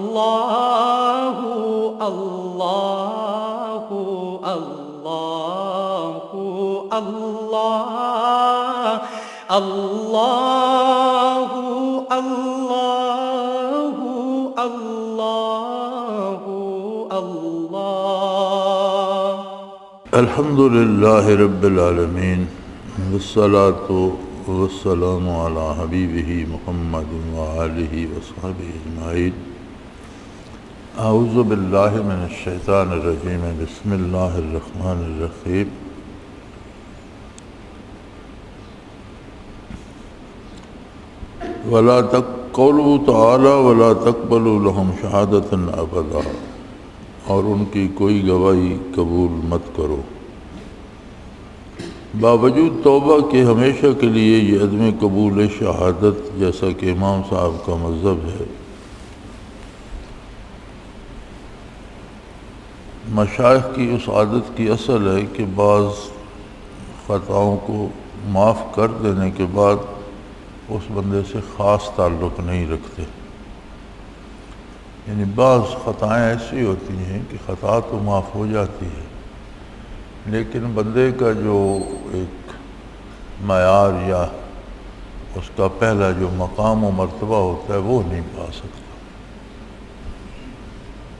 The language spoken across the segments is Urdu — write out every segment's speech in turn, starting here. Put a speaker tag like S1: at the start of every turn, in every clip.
S1: اللہ اللہ اللہ اللہ اللہ اللہ اللہ اللہ
S2: الحمد للہ رب العالمین والصلاة والسلام علی حبیبہ محمد وآلہ وصحبہ اجمعین۔ اعوذ باللہ من الشیطان الرجیم، بسم اللہ الرحمن الرحیم۔ ولا قوله تعالی ولا تقبلوا لهم شہادۃ ابدا، اور ان کی کوئی گواہی قبول مت کرو باوجود توبہ کے ہمیشہ کے لیے۔ یہ عدم قبول شہادت جیسا کہ امام صاحب کا مذہب ہے، مشائخ کی اس عادت کی اصل ہے کہ بعض خطاؤں کو معاف کر دینے کے بعد اس بندے سے خاص تعلق نہیں رکھتے۔ یعنی بعض خطائیں ایسی ہوتی ہیں کہ خطا تو معاف ہو جاتی ہے، لیکن بندے کا جو ایک معیار یا اس کا پہلا جو مقام و مرتبہ ہوتا ہے وہ نہیں پا سکتا۔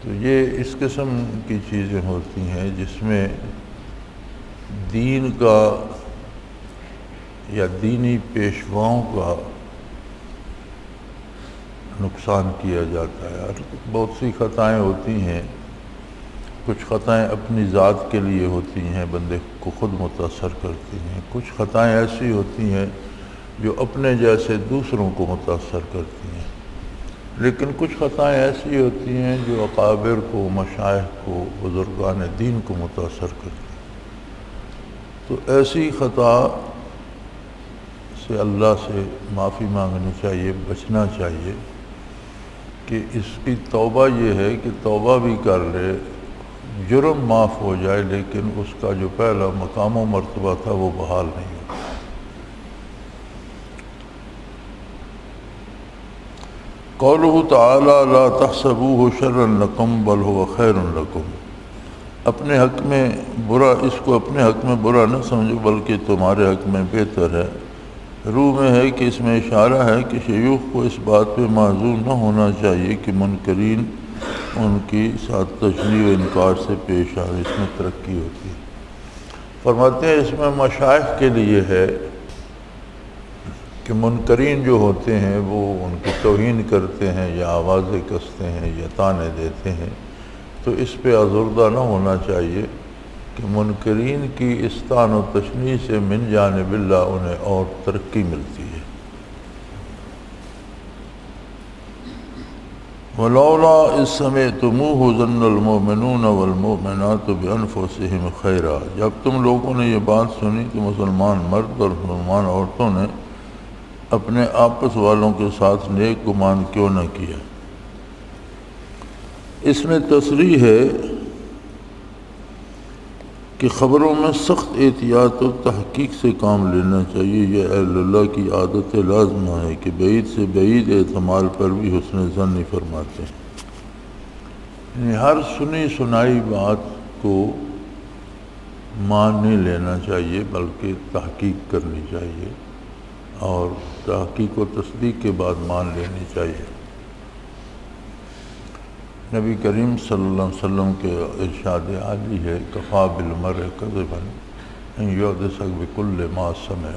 S2: تو یہ اس قسم کی چیزیں ہوتی ہیں جس میں دین کا یا دینی پیشواؤں کا نقصان کیا جاتا ہے۔ اور بہت سی خطائیں ہوتی ہیں، کچھ خطائیں اپنی ذات کے لیے ہوتی ہیں، بندے کو خود متاثر کرتی ہیں، کچھ خطائیں ایسی ہوتی ہیں جو اپنے جیسے دوسروں کو متاثر کرتی ہیں، لیکن کچھ خطائیں ایسی ہوتی ہیں جو اکابر کو، مشائخ کو، بزرگان دین کو متاثر کرتی ہیں۔ تو ایسی خطا سے اللہ سے معافی مانگنی چاہیے، بچنا چاہیے کہ اس کی توبہ یہ ہے کہ توبہ بھی کر لے، جرم معاف ہو جائے، لیکن اس کا جو پہلا مقام و مرتبہ تھا وہ بحال نہیں ہوتا۔ قولہ تعالی لا تحسبوہ شرا لکم بل هو خیر لکم، اپنے حق میں برا، اس کو اپنے حق میں برا نہ سمجھو بلکہ تمہارے حق میں بہتر ہے۔ روح میں ہے کہ اس میں اشارہ ہے کہ شیوخ کو اس بات پہ معذور نہ ہونا چاہیے کہ منکرین ان کی ساتھ تجلیل و انکار سے پیش آئے، اس میں ترقی ہوتی ہے۔ فرماتے ہیں اس میں مشائخ کے لیے ہے کہ منکرین جو ہوتے ہیں وہ ان کی توہین کرتے ہیں یا آوازیں کستے ہیں یا طعنے دیتے ہیں، تو اس پہ آزردہ نہ ہونا چاہیے کہ منکرین کی اس طعن و تشنیع سے من جانب اللہ انہیں اور ترقی ملتی ہے۔ وَلَوْلَا إِذْ سَمِعْتُمُوهُ ظَنَّ الْمُؤْمِنُونَ وَالْمُؤْمِنَاتُ بِأَنفُسِهِمْ خَيْرًا، جب تم لوگوں نے یہ بات سنی تو مسلمان مرد اور مسلمان عورتوں نے اپنے آپس والوں کے ساتھ نیک گمان کیوں نہ کیا۔ اس میں تصریح ہے کہ خبروں میں سخت احتیاط و تحقیق سے کام لینا چاہیے۔ یہ اہل اللہ کی عادت لازمہ ہے کہ بعید سے بعید احتمال پر بھی حسن ظن نہیں فرماتے ہیں۔ یعنی ہر سنی سنائی بات کو مان نہیں لینا چاہیے بلکہ تحقیق کرنی چاہیے، اور تحقیق و تصدیق کے بعد مان لینی چاہیے۔ نبی کریم صلی اللہ علیہ وسلم کے ارشاد عالی ہے کفا بالمرء کذبا ان یحدث بکل ما سمع،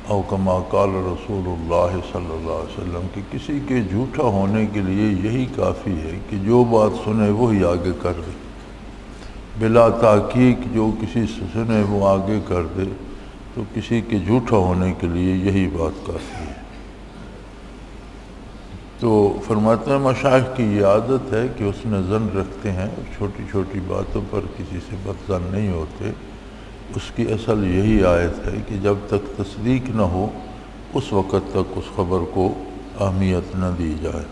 S2: او کما قال رسول اللہ صلی اللہ علیہ وسلم، کہ کسی کے جھوٹا ہونے کے لیے یہی کافی ہے کہ جو بات سنے وہی آگے کر دے، بلا تحقیق جو کسی سے سنے وہ آگے کر دے، تو کسی کے جھوٹا ہونے کے لیے یہی بات کافی ہے۔ تو فرماتے ہیں مشائخ کی یہ عادت ہے کہ حسن ظن رکھتے ہیں، چھوٹی چھوٹی باتوں پر کسی سے بد ظن نہیں ہوتے۔ اس کی اصل یہی آیت ہے کہ جب تک تصدیق نہ ہو اس وقت تک اس خبر کو اہمیت نہ دی جائے۔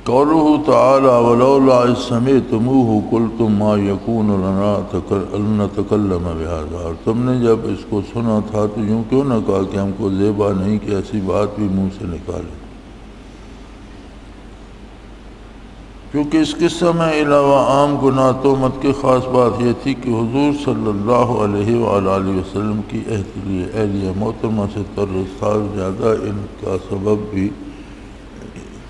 S2: قولہ تعالی ولولا اذ سمعتموہ قلتم ما یکون لنا ان نتکلم بہذا، اور تم نے جب اس کو سنا تھا تو یوں کیوں نہ کہا کہ ہم کو زیبا نہیں کہ ایسی بات بھی منہ سے نکالے۔ کیونکہ اس قصہ میں علاوہ عام گناہ تہمت کی خاص بات یہ تھی کہ حضور صلی اللہ علیہ وآلہ وسلم کی اہلیہ محترمہ سے تعلق تھا زیادہ، ان کا سبب بھی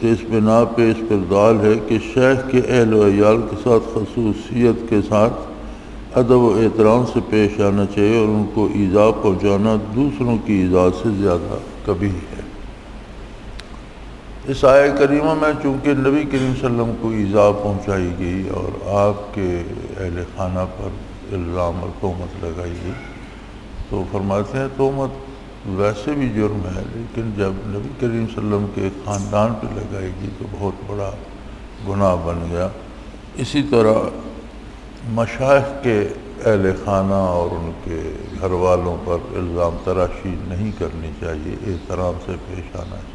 S2: تو اس بنا پہ اس پر دال ہے کہ شیخ کے اہل و عیال کے ساتھ خصوصیت کے ساتھ ادب و احترام سے پیش آنا چاہیے، اور ان کو ایذا پہنچانا دوسروں کی ایذا سے زیادہ کبھی ہے۔ اس آیہ کریمہ میں چونکہ نبی کریم صلی اللہ علیہ وسلم کو ایذا پہنچائی گئی اور آپ کے اہل خانہ پر الزام اور تہمت لگائی گئی، تو فرماتے ہیں تہمت ویسے بھی جرم ہے، لیکن جب نبی کریم صلی اللہ علیہ وسلم کے خاندان پہ لگائی گئی تو بہت بڑا گناہ بن گیا۔ اسی طرح مشائخ کے اہل خانہ اور ان کے گھر والوں پر الزام تراشی نہیں کرنی چاہیے، احترام سے پیش آنا چاہیے۔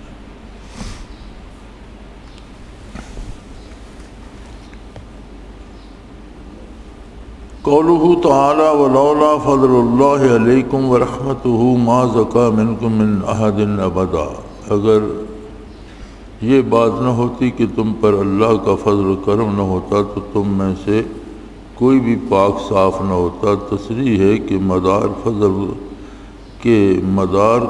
S2: قولہ تعالی ولولا فضل اللہ علیکم ورحمتہ ما زکا منکم من احد ابدا، اگر یہ بات نہ ہوتی کہ تم پر اللہ کا فضل و کرم نہ ہوتا تو تم میں سے کوئی بھی پاک صاف نہ ہوتا۔ تصریح ہے کہ مدار فضل کے مدار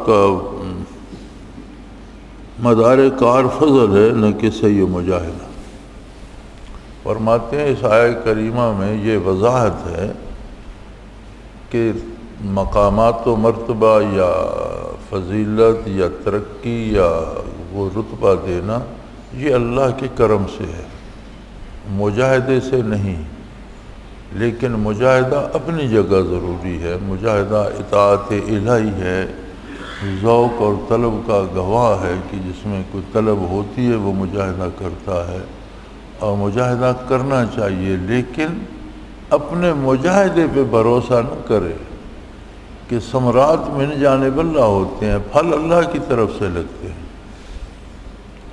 S2: کار فضل ہے، نہ کہ صحیح و مجاہدہ۔ فرماتے ہیں اس آیہ کریمہ میں یہ وضاحت ہے کہ مقامات و مرتبہ یا فضیلت یا ترقی یا وہ رتبہ دینا یہ اللہ کے کرم سے ہے، مجاہدے سے نہیں۔ لیکن مجاہدہ اپنی جگہ ضروری ہے، مجاہدہ اطاعت الہی ہے، ذوق اور طلب کا گواہ ہے کہ جس میں کوئی طلب ہوتی ہے وہ مجاہدہ کرتا ہے، اور مجاہدہ کرنا چاہیے، لیکن اپنے مجاہدے پہ بھروسہ نہ کرے کہ ثمرات من جانب اللہ ہوتے ہیں، پھل اللہ کی طرف سے لگتے ہیں۔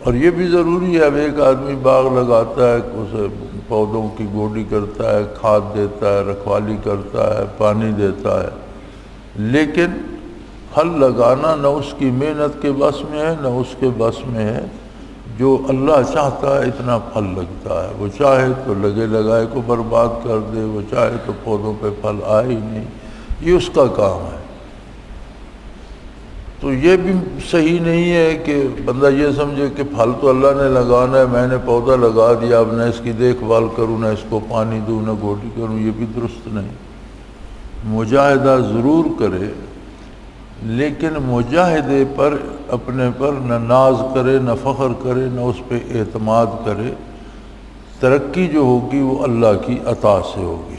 S2: اور یہ بھی ضروری ہے، اب ایک آدمی باغ لگاتا ہے، اسے پودوں کی گوڈی کرتا ہے، کھاد دیتا ہے، رکھوالی کرتا ہے، پانی دیتا ہے، لیکن پھل لگانا نہ اس کی محنت کے بس میں ہے نہ اس کے بس میں ہے۔ جو اللہ چاہتا ہے اتنا پھل لگتا ہے، وہ چاہے تو لگے لگائے کو برباد کر دے، وہ چاہے تو پودوں پہ پھل آئے ہی نہیں، یہ اس کا کام ہے۔ تو یہ بھی صحیح نہیں ہے کہ بندہ یہ سمجھے کہ پھل تو اللہ نے لگانا ہے، میں نے پودا لگا دیا، اب نہ اس کی دیکھ بھال کروں، نہ اس کو پانی دوں، نہ گوڈی کروں، یہ بھی درست نہیں۔ مجاہدہ ضرور کرے، لیکن مجاہدے پر اپنے پر نہ ناز کرے، نہ فخر کرے، نہ اس پہ اعتماد کرے۔ ترقی جو ہوگی وہ اللہ کی عطا سے ہوگی۔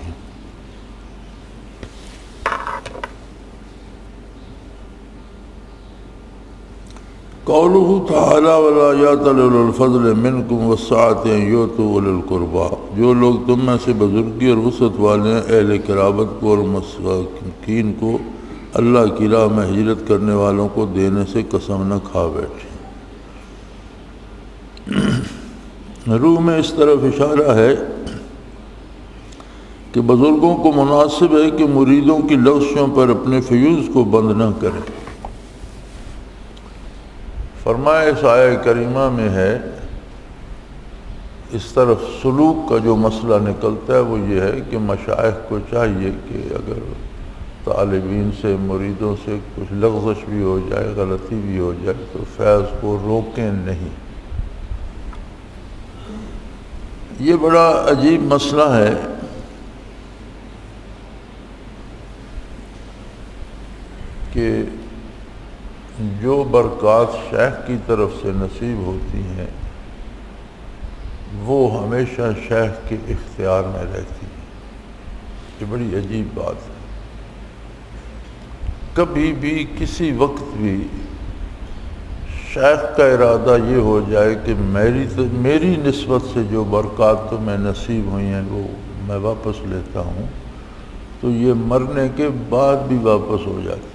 S2: قولہ تعالی ولا یأتل اولو الفضل منکم والسعۃ ان یؤتوا اولي القربى، جو لوگ تم میں سے بزرگی اور وسعت والے ہیں اہل قرابت کو اور مساکین کو اللہ کی راہ میں ہجرت کرنے والوں کو دینے سے قسم نہ کھا بیٹھے۔ روح میں اس طرف اشارہ ہے کہ بزرگوں کو مناسب ہے کہ مریدوں کی لغزشوں پر اپنے فیوز کو بند نہ کریں۔ فرمایا اس آیہ کریمہ میں ہے اس طرف سلوک کا جو مسئلہ نکلتا ہے وہ یہ ہے کہ مشائخ کو چاہیے کہ اگر طالبین سے، مریدوں سے کچھ لغزش بھی ہو جائے، غلطی بھی ہو جائے تو فیض کو روکیں نہیں۔ یہ بڑا عجیب مسئلہ ہے کہ جو برکات شیخ کی طرف سے نصیب ہوتی ہیں وہ ہمیشہ شیخ کے اختیار میں رہتی ہیں۔ یہ بڑی عجیب بات ہے۔ کبھی بھی کسی وقت بھی شیخ کا ارادہ یہ ہو جائے کہ میری نسبت سے جو برکات تمہیں نصیب ہوئی ہیں وہ میں واپس لیتا ہوں، تو یہ مرنے کے بعد بھی واپس ہو جاتی۔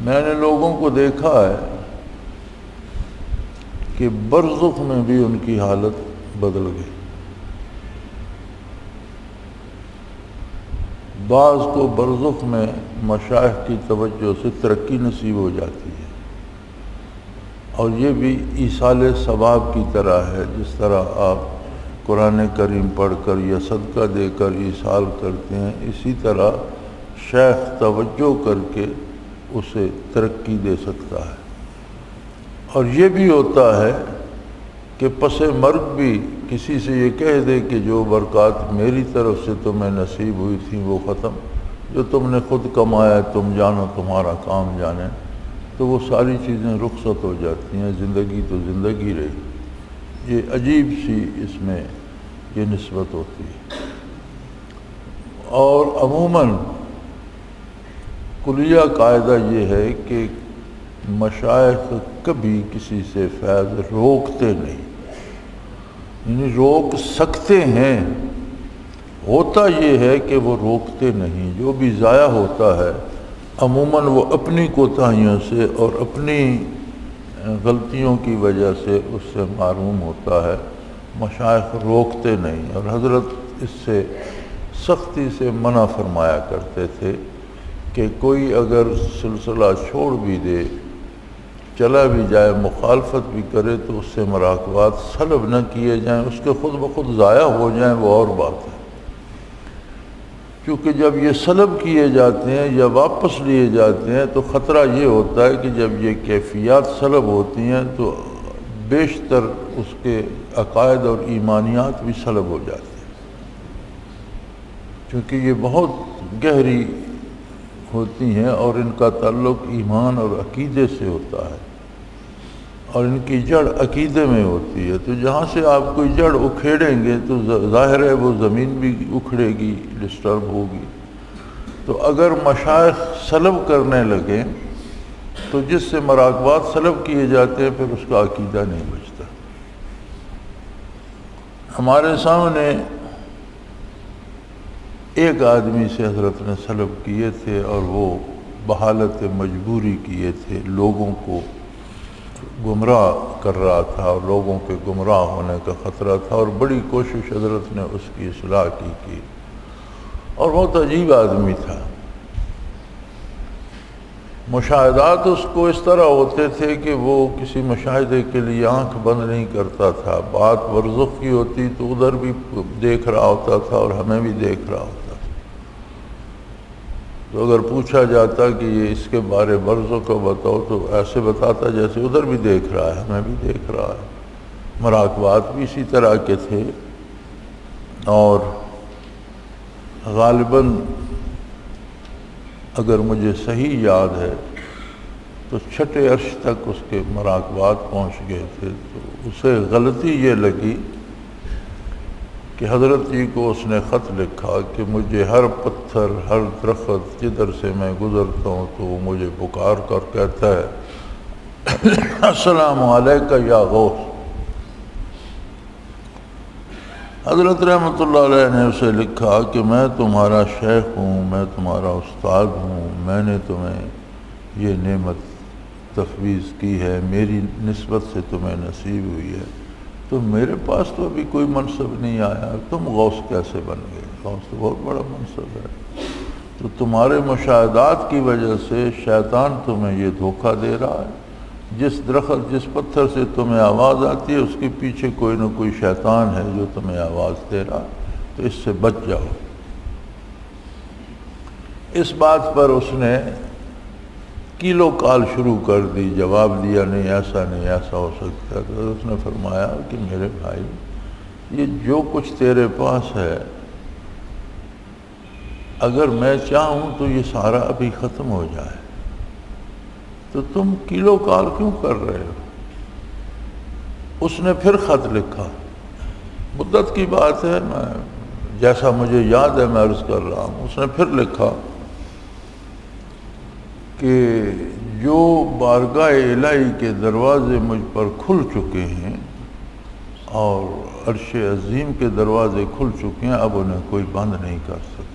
S2: میں نے لوگوں کو دیکھا ہے کہ برزخ میں بھی ان کی حالت بدل گئی۔ بعض کو برزخ میں مشائخ کی توجہ سے ترقی نصیب ہو جاتی ہے، اور یہ بھی ایصال ثواب کی طرح ہے، جس طرح آپ قرآن کریم پڑھ کر یا صدقہ دے کر ایصال کرتے ہیں، اسی طرح شیخ توجہ کر کے اسے ترقی دے سکتا ہے۔ اور یہ بھی ہوتا ہے کہ پس مرگ بھی کسی سے یہ کہہ دے کہ جو برکات میری طرف سے تمہیں نصیب ہوئی تھیں وہ ختم، جو تم نے خود کمایا تم جانو، تمہارا کام جانے، تو وہ ساری چیزیں رخصت ہو جاتی ہیں، زندگی تو زندگی رہی۔ یہ عجیب سی اس میں یہ نسبت ہوتی ہے۔ اور عموماً کلیہ قاعدہ یہ ہے کہ مشائخ کبھی کسی سے فیض روکتے نہیں، یعنی روک سکتے ہیں، ہوتا یہ ہے کہ وہ روکتے نہیں۔ جو بھی ضائع ہوتا ہے عموماً وہ اپنی کوتاہیوں سے اور اپنی غلطیوں کی وجہ سے اس سے محروم ہوتا ہے، مشائخ روکتے نہیں۔ اور حضرت اس سے سختی سے منع فرمایا کرتے تھے کہ کوئی اگر سلسلہ چھوڑ بھی دے، چلا بھی جائے، مخالفت بھی کرے، تو اس سے مراقبات سلب نہ کیے جائیں، اس کے خود بخود ضائع ہو جائیں وہ اور بات ہے۔ کیونکہ جب یہ سلب کیے جاتے ہیں یا واپس لیے جاتے ہیں تو خطرہ یہ ہوتا ہے کہ جب یہ کیفیات سلب ہوتی ہیں تو بیشتر اس کے عقائد اور ایمانیات بھی سلب ہو جاتے ہیں، کیونکہ یہ بہت گہری ہوتی ہیں اور ان کا تعلق ایمان اور عقیدے سے ہوتا ہے، اور ان کی جڑ عقیدے میں ہوتی ہے۔ تو جہاں سے آپ کوئی جڑ اکھیڑیں گے تو ظاہر ہے وہ زمین بھی اکھڑے گی، ڈسٹرب ہوگی۔ تو اگر مشائخ سلب کرنے لگیں تو جس سے مراقبات سلب کیے جاتے ہیں پھر اس کا عقیدہ نہیں بچتا۔ ہمارے سامنے ایک آدمی سے حضرت نے سلب کیے تھے اور وہ بحالت مجبوری کیے تھے، لوگوں کو گمراہ کر رہا تھا اور لوگوں کے گمراہ ہونے کا خطرہ تھا، اور بڑی کوشش حضرت نے اس کی اصلاح کی اور بہت عجیب آدمی تھا۔ مشاہدات اس کو اس طرح ہوتے تھے کہ وہ کسی مشاہدے کے لیے آنکھ بند نہیں کرتا تھا، بات برزخ کی ہوتی تو ادھر بھی دیکھ رہا ہوتا تھا اور ہمیں بھی دیکھ رہا ہوتا تھا۔ تو اگر پوچھا جاتا کہ یہ اس کے بارے برزخ کو بتاؤ تو ایسے بتاتا جیسے ادھر بھی دیکھ رہا ہے، ہمیں بھی دیکھ رہا ہے۔ مراقبات بھی اسی طرح کے تھے، اور غالباً اگر مجھے صحیح یاد ہے تو چھٹے عرش تک اس کے مراقبات پہنچ گئے تھے۔ تو اسے غلطی یہ لگی کہ حضرت جی کو اس نے خط لکھا کہ مجھے ہر پتھر، ہر درخت جدھر سے میں گزرتا ہوں تو وہ مجھے پکار کر کہتا ہے السلام علیکہ یا غوث۔ حضرت رحمۃ اللہ علیہ نے اسے لکھا کہ میں تمہارا شیخ ہوں، میں تمہارا استاد ہوں، میں نے تمہیں یہ نعمت تفویض کی ہے، میری نسبت سے تمہیں نصیب ہوئی ہے، تو میرے پاس تو ابھی کوئی منصب نہیں آیا، تم غوث کیسے بن گئے؟ غوث تو بہت بڑا منصب ہے۔ تو تمہارے مشاہدات کی وجہ سے شیطان تمہیں یہ دھوکہ دے رہا ہے، جس درخت، جس پتھر سے تمہیں آواز آتی ہے اس کے پیچھے کوئی نہ کوئی شیطان ہے جو تمہیں آواز دے رہا ہے، تو اس سے بچ جاؤ۔ اس بات پر اس نے کیلو کال شروع کر دی، جواب دیا نہیں ایسا نہیں، ایسا ہو سکتا ہے۔ تو اس نے فرمایا کہ میرے بھائی، یہ جو کچھ تیرے پاس ہے اگر میں چاہوں تو یہ سارا ابھی ختم ہو جائے، تو تم کیلو کال کیوں کر رہے ہو؟ اس نے پھر خط لکھا، مدت کی بات ہے، میں جیسا مجھے یاد ہے میں عرض کر رہا ہوں۔ اس نے پھر لکھا کہ جو بارگاہ الہی کے دروازے مجھ پر کھل چکے ہیں اور عرش عظیم کے دروازے کھل چکے ہیں، اب انہیں کوئی بند نہیں کر سکتا۔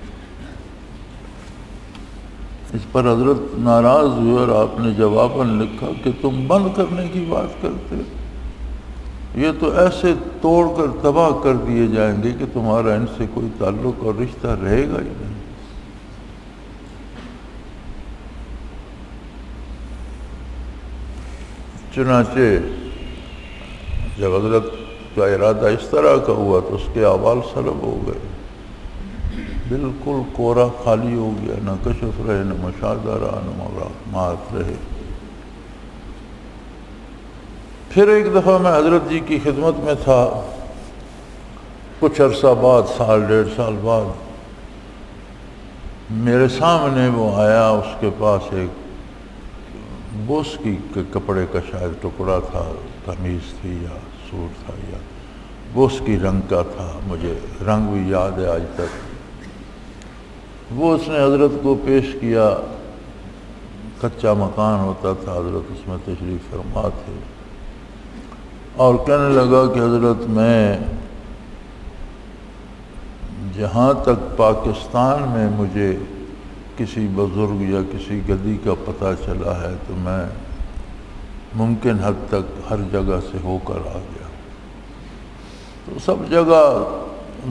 S2: اس پر حضرت ناراض ہوئے اور آپ نے جواباً لکھا کہ تم بند کرنے کی بات کرتے، یہ تو ایسے توڑ کر تباہ کر دیے جائیں گے کہ تمہارا ان سے کوئی تعلق اور رشتہ رہے گا ہی نہیں۔ چنانچہ جب حضرت کا ارادہ اس طرح کا ہوا تو اس کے اعمال سلب ہو گئے، بالکل کورا خالی ہو گیا، نہ کشف رہے، نہ مشاہدہ رہا، نہ مراقبات رہے۔ پھر ایک دفعہ میں حضرت جی کی خدمت میں تھا، کچھ عرصہ بعد، سال ڈیڑھ سال بعد، میرے سامنے وہ آیا، اس کے پاس ایک بوس کی کپڑے کا شاید ٹکڑا تھا، قمیض تھی یا سوٹ تھا یا بوس کی رنگ کا تھا، مجھے رنگ بھی یاد ہے آج تک۔ وہ اس نے حضرت کو پیش کیا، کچا مکان ہوتا تھا، حضرت اس میں تشریف فرما تھے، اور کہنے لگا کہ حضرت میں جہاں تک پاکستان میں مجھے کسی بزرگ یا کسی گدی کا پتہ چلا ہے تو میں ممکن حد تک ہر جگہ سے ہو کر آ گیا، تو سب جگہ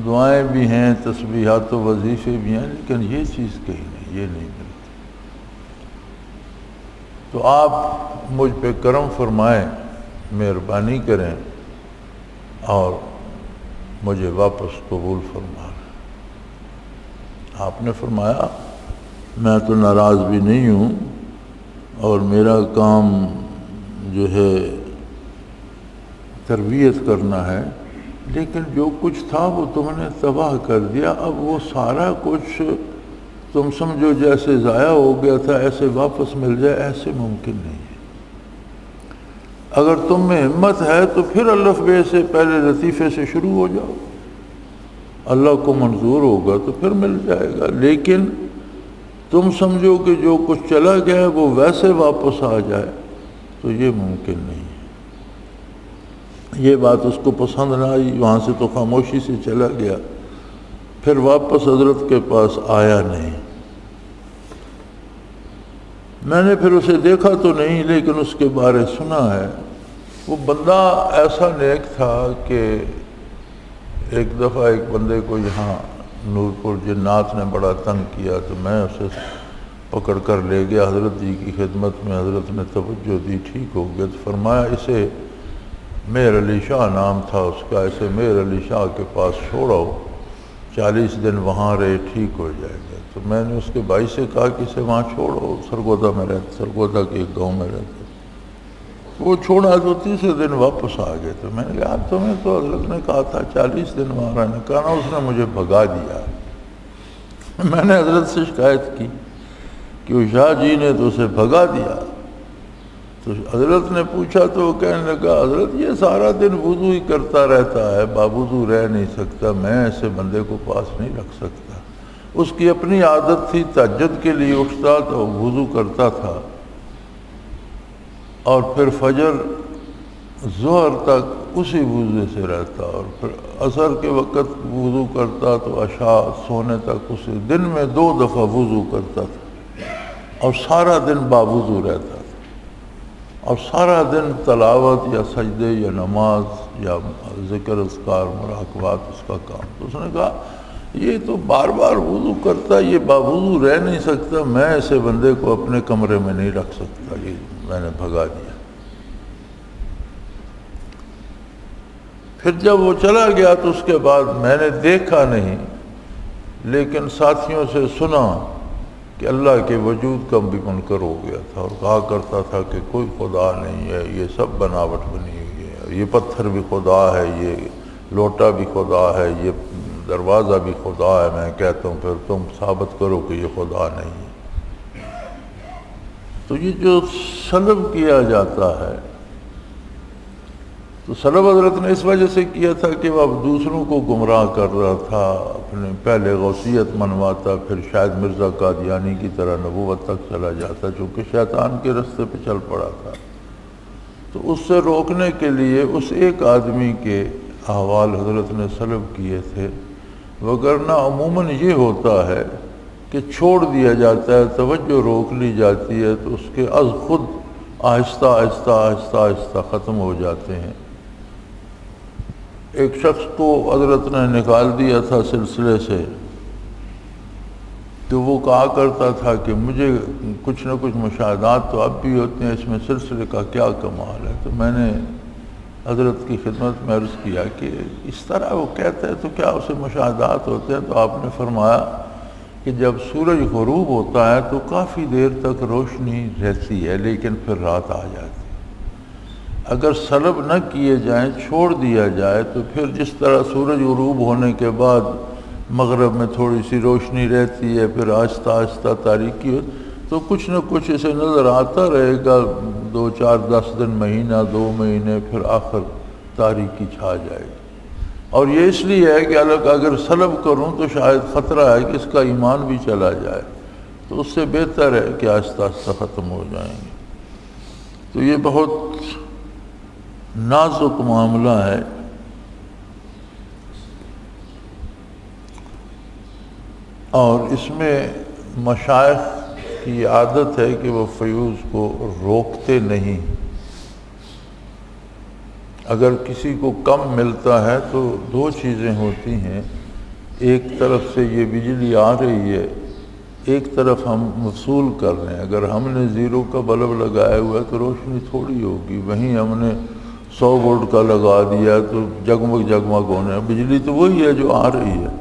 S2: دعائیں بھی ہیں، تسبیحات و وظیفے بھی ہیں، لیکن یہ چیز کہیں نہیں، یہ نہیں ملتی۔ تو آپ مجھ پہ کرم فرمائیں، مہربانی کریں اور مجھے واپس قبول فرما لیں۔ آپ نے فرمایا میں تو ناراض بھی نہیں ہوں، اور میرا کام جو ہے تربیت کرنا ہے، لیکن جو کچھ تھا وہ تم نے تباہ کر دیا، اب وہ سارا کچھ تم سمجھو جیسے ضائع ہو گیا تھا ایسے واپس مل جائے، ایسے ممکن نہیں ہے۔ اگر تم میں ہمت ہے تو پھر الف بے سے پہلے لطیفے سے شروع ہو جاؤ، اللہ کو منظور ہوگا تو پھر مل جائے گا، لیکن تم سمجھو کہ جو کچھ چلا گیا ہے وہ ویسے واپس آ جائے تو یہ ممکن نہیں ہے۔ یہ بات اس کو پسند نہ آئی، وہاں سے تو خاموشی سے چلا گیا، پھر واپس حضرت کے پاس آیا نہیں۔ میں نے پھر اسے دیکھا تو نہیں، لیکن اس کے بارے سنا ہے۔ وہ بندہ ایسا نیک تھا کہ ایک دفعہ ایک بندے کو یہاں نورپور جنات نے بڑا تنگ کیا، تو میں اسے پکڑ کر لے گیا حضرت جی کی خدمت میں، حضرت نے توجہ دی، ٹھیک ہو گیا، تو فرمایا اسے، میر علی شاہ نام تھا اس کا، اسے میر علی شاہ کے پاس چھوڑو، 40 دن وہاں رہے، ٹھیک ہو جائے گا۔ تو میں نے اس کے بھائی سے کہا کہ اسے وہاں چھوڑو، سرگودا میں رہتے، سرگودا کے ایک گاؤں میں رہتے۔ وہ چھوڑا تو تیسرے دن واپس آ گئے۔ تو میں نے کہا تمہیں تو حضرت نے کہا تھا 40 دن وہاں رہنے، کہا نا اس نے مجھے بھگا دیا۔ میں نے حضرت سے شکایت کی کہ وہ شاہ جی نے تو اسے بھگا دیا۔ تو حضرت نے پوچھا تو وہ کہنے لگا حضرت یہ سارا دن وضو ہی کرتا رہتا ہے، باوضو رہ نہیں سکتا، میں ایسے بندے کو پاس نہیں رکھ سکتا۔ اس کی اپنی عادت تھی، تہجد کے لیے اٹھتا تو وضو کرتا تھا، اور پھر فجر ظہر تک اسی وضو سے رہتا، اور پھر عصر کے وقت وضو کرتا تو عشاء سونے تک اسی دن میں 2 دفعہ وضو کرتا تھا، اور سارا دن باوضو رہتا تھا، اور سارا دن تلاوت یا سجدے یا نماز یا ذکر اذکار مراقبات اس کا کام۔ تو اس نے کہا یہ تو بار بار وضو کرتا، یہ باوضو رہ نہیں سکتا، میں ایسے بندے کو اپنے کمرے میں نہیں رکھ سکتا، یہ میں نے بھگا دیا۔ پھر جب وہ چلا گیا تو اس کے بعد میں نے دیکھا نہیں، لیکن ساتھیوں سے سنا کہ اللہ کے وجود کا بھی منکر ہو گیا تھا، اور کہا کرتا تھا کہ کوئی خدا نہیں ہے، یہ سب بناوٹ بنی ہوئی ہے، یہ پتھر بھی خدا ہے، یہ لوٹا بھی خدا ہے، یہ دروازہ بھی خدا ہے۔ میں کہتا ہوں پھر تم ثابت کرو کہ یہ خدا نہیں ہے۔ تو یہ جو سلب کیا جاتا ہے، تو سلب حضرت نے اس وجہ سے کیا تھا کہ وہ اب دوسروں کو گمراہ کر رہا تھا، اپنے پہلے غوثیت منواتا، پھر شاید مرزا قادیانی کی طرح نبوت تک چلا جاتا، چونکہ شیطان کے رستے پہ چل پڑا تھا۔ تو اس سے روکنے کے لیے اس ایک آدمی کے احوال حضرت نے سلب کیے تھے، وگرنہ عموماً یہ ہوتا ہے کہ چھوڑ دیا جاتا ہے، توجہ روک لی جاتی ہے، تو اس کے از خود آہستہ آہستہ آہستہ آہستہ ختم ہو جاتے ہیں۔ ایک شخص کو حضرت نے نکال دیا تھا سلسلے سے، تو وہ کہا کرتا تھا کہ مجھے کچھ نہ کچھ مشاہدات تو اب بھی ہوتے ہیں، اس میں سلسلے کا کیا کمال ہے۔ تو میں نے حضرت کی خدمت میں عرض کیا کہ اس طرح وہ کہتا ہے تو کیا اسے مشاہدات ہوتے ہیں؟ تو آپ نے فرمایا کہ جب سورج غروب ہوتا ہے تو کافی دیر تک روشنی رہتی ہے، لیکن پھر رات آ جاتی ہے۔ اگر سلب نہ کیے جائیں، چھوڑ دیا جائے، تو پھر جس طرح سورج غروب ہونے کے بعد مغرب میں تھوڑی سی روشنی رہتی ہے، پھر آہستہ آہستہ تاریکی ہو، تو کچھ نہ کچھ اسے نظر آتا رہے گا، 2 4 10 دن، مہینہ 2 مہینے، پھر آخر تاریکی چھا جائے گی۔ اور یہ اس لیے ہے کہ اگر سلب کروں تو شاید خطرہ ہے کہ اس کا ایمان بھی چلا جائے، تو اس سے بہتر ہے کہ آہستہ آہستہ ختم ہو جائیں گے۔ تو یہ بہت نازک معاملہ ہے۔ اور اس میں مشائخ کی عادت ہے کہ وہ فیوز کو روکتے نہیں۔ اگر کسی کو کم ملتا ہے تو 2 چیزیں ہوتی ہیں، ایک طرف سے یہ بجلی آ رہی ہے، ایک طرف ہم وصول کر رہے ہیں۔ اگر ہم نے 0 کا بلب لگایا ہوا ہے تو روشنی تھوڑی ہوگی، وہیں ہم نے 100 وولٹ کا لگا دیا تو جگمگ جگمگ ہونے، بجلی تو وہی ہے جو آ رہی ہے۔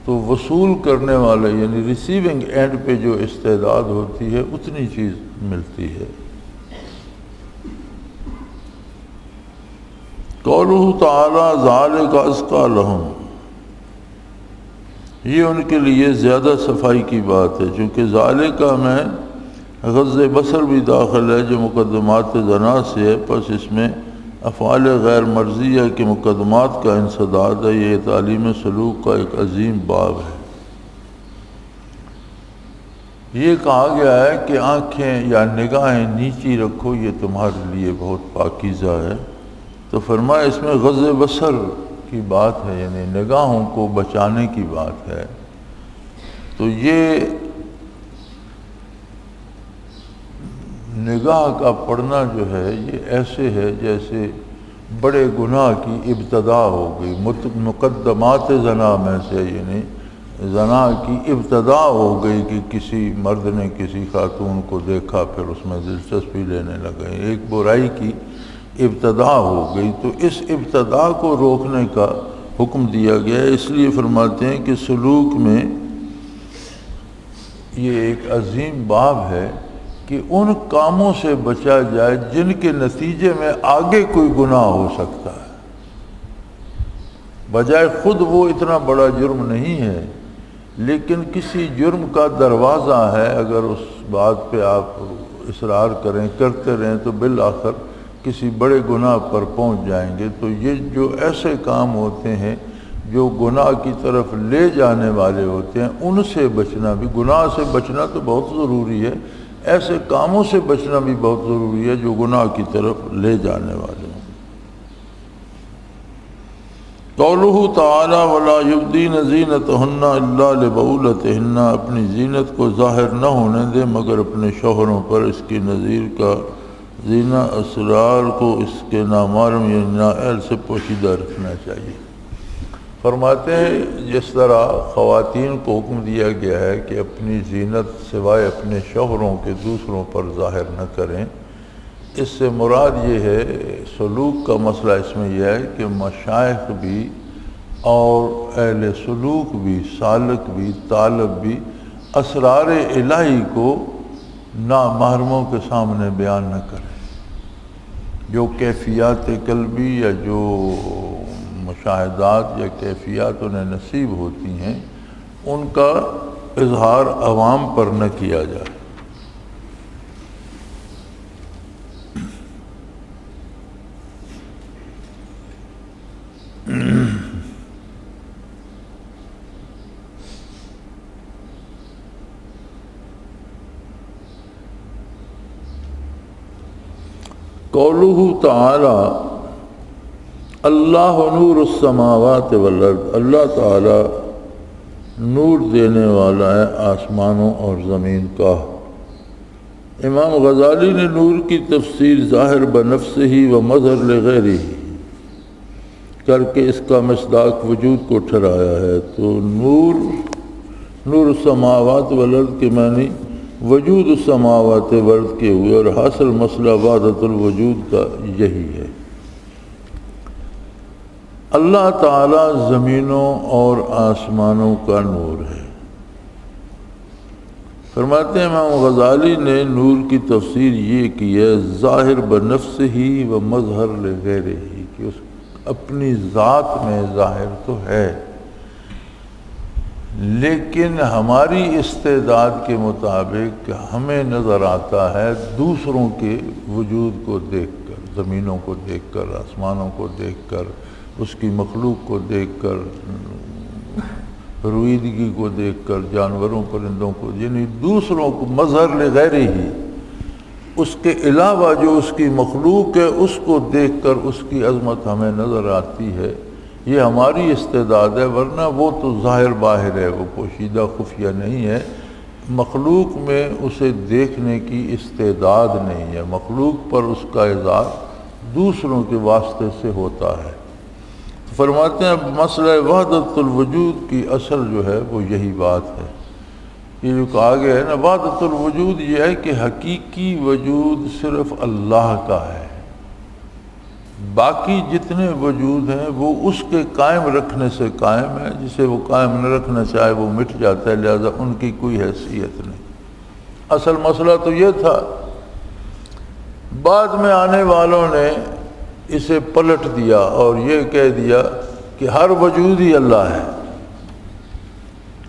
S2: تو وصول کرنے والے یعنی ریسیونگ اینڈ پہ جو استعداد ہوتی ہے اتنی چیز ملتی ہے۔ قولہ تعالی ذالک ازکی لہم، یہ ان کے لیے زیادہ صفائی کی بات ہے، چونکہ ذالک میں غض بصر بھی داخل ہے جو مقدمات زنا سے ہے، پس اس میں افعال غیر مرضیہ کے مقدمات کا انسداد ہے۔ یہ تعلیم سلوک کا ایک عظیم باب ہے۔ یہ کہا گیا ہے کہ آنکھیں یا نگاہیں نیچی رکھو، یہ تمہارے لیے بہت پاکیزہ ہے۔ تو فرمایا اس میں غض بصر کی بات ہے، یعنی نگاہوں کو بچانے کی بات ہے۔ تو یہ نگاہ کا پڑھنا جو ہے یہ ایسے ہے جیسے بڑے گناہ کی ابتدا ہو گئی، مقدمات زنا میں سے، یعنی زنا کی ابتدا ہو گئی کہ کسی مرد نے کسی خاتون کو دیکھا، پھر اس میں دلچسپی لینے لگے، ایک برائی کی ابتدا ہو گئی۔ تو اس ابتدا کو روکنے کا حکم دیا گیا ہے۔ اس لیے فرماتے ہیں کہ سلوک میں یہ ایک عظیم باب ہے کہ ان کاموں سے بچا جائے جن کے نتیجے میں آگے کوئی گناہ ہو سکتا ہے، بجائے خود وہ اتنا بڑا جرم نہیں ہے، لیکن کسی جرم کا دروازہ ہے، اگر اس بات پہ آپ اصرار کریں، کرتے رہیں، تو بالآخر کسی بڑے گناہ پر پہنچ جائیں گے۔ تو یہ جو ایسے کام ہوتے ہیں جو گناہ کی طرف لے جانے والے ہوتے ہیں، ان سے بچنا بھی، گناہ سے بچنا تو بہت ضروری ہے، ایسے کاموں سے بچنا بھی بہت ضروری ہے جو گناہ کی طرف لے جانے والے ہیں۔ قولہ تعالی ولا یبدین زینتہن الا لبعولتہن، اپنی زینت کو ظاہر نہ ہونے دے مگر اپنے شوہروں پر، اس کی نظیر کا زینہ اسرار کو اس کے نامعلوم یا نااہل سے پوشیدہ رکھنا چاہیے۔ فرماتے ہیں جس طرح خواتین کو حکم دیا گیا ہے کہ اپنی زینت سوائے اپنے شوہروں کے دوسروں پر ظاہر نہ کریں، اس سے مراد یہ ہے، سلوک کا مسئلہ اس میں یہ ہے کہ مشائخ بھی اور اہل سلوک بھی، سالک بھی، طالب بھی اسرار الہی کو نامحرموں کے سامنے بیان نہ کریں۔ جو کیفیات قلبی یا جو مشاہدات یا کیفیات انہیں نصیب ہوتی ہیں، ان کا اظہار عوام پر نہ کیا جائے۔ قولہ تعالی اللہ نور السماوات والارض، اللہ تعالی نور دینے والا ہے آسمانوں اور زمین کا۔ امام غزالی نے نور کی تفسیر ظاہر بنفسہ ہی و مظہر لغیرہ کر کے اس کا مصداق وجود کو ٹھہرایا ہے۔ تو نور نور السماوات والارض کے معنی وجود السماوات والارض کے ہوئے، اور حاصل مسئلہ وحدت الوجود کا یہی ہے۔ اللہ تعالیٰ زمینوں اور آسمانوں کا نور ہے۔ فرماتے ہیں امام غزالی نے نور کی تفسیر یہ کی ہے، ظاہر بنفس ہی و مظہر لغیر ہی، کہ اس اپنی ذات میں ظاہر تو ہے لیکن ہماری استعداد کے مطابق ہمیں نظر آتا ہے دوسروں کے وجود کو دیکھ کر، زمینوں کو دیکھ کر، آسمانوں کو دیکھ کر، اس کی مخلوق کو دیکھ کر، رویدگی کو دیکھ کر، جانوروں پرندوں کو، یعنی دوسروں کو مظہر لغیر ہی، اس کے علاوہ جو اس کی مخلوق ہے اس کو دیکھ کر اس کی عظمت ہمیں نظر آتی ہے۔ یہ ہماری استعداد ہے، ورنہ وہ تو ظاہر باہر ہے، وہ پوشیدہ خفیہ نہیں ہے۔ مخلوق میں اسے دیکھنے کی استعداد نہیں ہے، مخلوق پر اس کا اظہار دوسروں کے واسطے سے ہوتا ہے۔ فرماتے ہیں مسئلہ وحدت الوجود کی اصل جو ہے وہ یہی بات ہے۔ یہ جو کہا گیا ہے نا وحدت الوجود، یہ ہے کہ حقیقی وجود صرف اللہ کا ہے، باقی جتنے وجود ہیں وہ اس کے قائم رکھنے سے قائم ہے، جسے وہ قائم نہ رکھنا چاہے وہ مٹ جاتا ہے، لہذا ان کی کوئی حیثیت نہیں۔ اصل مسئلہ تو یہ تھا، بعد میں آنے والوں نے اسے پلٹ دیا اور یہ کہہ دیا کہ ہر وجود ہی اللہ ہے۔